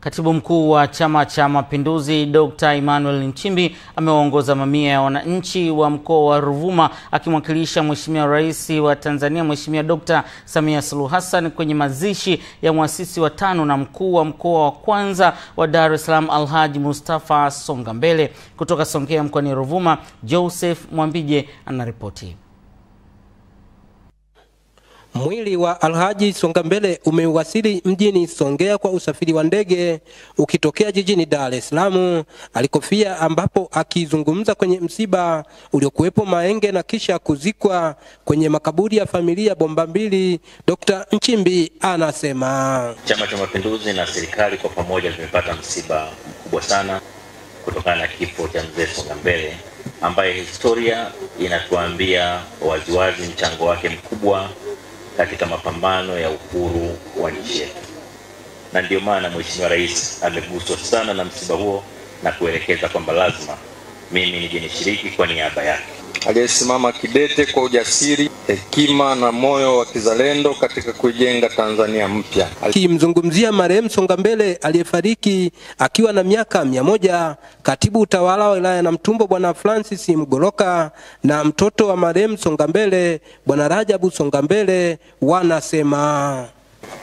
Katibu mkuu wa Chama cha Mapinduzi Dr. Emmanuel Nchimbi amewaongoza mamia ya wananchi wa mkoa wa Ruvuma akimwakilisha Mheshimiwa Rais wa Tanzania Mheshimiwa Dr. Samia Suluhu Hassan kwenye mazishi ya muasisi wa 5 na mkuu wa mkoa wa kwanza wa Dar es Salaam Alhaji Mustafa Songambele. Kutoka Songea mkoani Ruvuma, Joseph Mwambije anaripoti. Mwili wa Alhaji Songambele umewasili mjini Songea kwa usafiri wa ndege ukitokea jijini Dar es Salaam alikofia, ambapo akizungumza kwenye msiba uliokuwepo Mahenge na kisha kuzikwa kwenye makaburi ya familia Bomba Mbili, Dr. Nchimbi anasema Chama cha Mapinduzi na serikali kwa pamoja tumepata msiba mkubwa sana kutokana na kifo cha mzee Songambele, ambaye historia inatuambia waziwazi mchango wake mkubwa katika mapambano ya uhuru wa nchi yetu. Na ndio maana Mheshimiwa Rais ameguswa sana na msiba huo na kuelekeza kwamba lazima mimi nije nishiriki kwa niaba yake. Aliyesimama kidete kwa ujasiri, hekima na moyo wa kizalendo katika kujenga Tanzania mpya. Akimzungumzia marehemu Songambele aliyefariki akiwa na miaka 100, katibu utawala wa wilaya Namtumbo Bwana Francis Mgoloka na mtoto wa marehemu Songambele Bwana Rajabu Songambele wanasema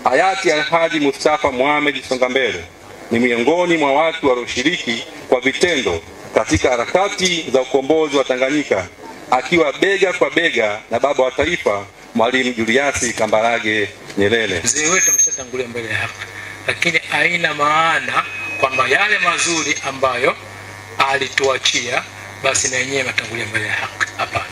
hayati Alhaji Mustafa Mohamed Songambele ni miongoni mwa watu walioshiriki kwa vitendo katika harakati za ukombozi wa Tanganyika, akiwa bega kwa bega na baba wa taifa Mwalimu Julius Kambarage Nyerere. Mzee wetu ameshatangulia mbele hapa, lakini haina maana kwamba yale mazuri ambayo alituachia basi na yenyewe matangulia mbele hapa. Hapana,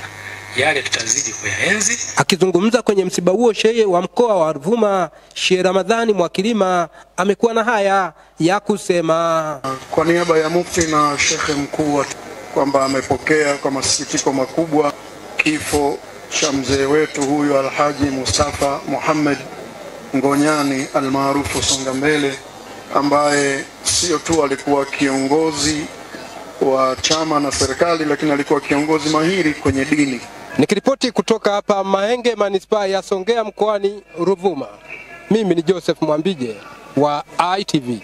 yale tutazidi kuyaenzi. Akizungumza kwenye msiba huo, shehe wa mkoa wa Ruvuma Sheikh Ramadhani Mwakilima amekuwa na haya ya kusema kwa niaba ya mufti na shekhe mkuu kwamba amepokea kwa masikitiko makubwa kifo cha mzee wetu huyu Alhaji Mustafa Muhammad Ngonyani almaarufu Songambele, ambaye sio tu alikuwa kiongozi wa chama na serikali, lakini alikuwa kiongozi mahiri kwenye dini. Nikiripoti kutoka hapa Mahenge, manispaa ya Songea mkoani Ruvuma, mimi ni Joseph Mwambije wa ITV.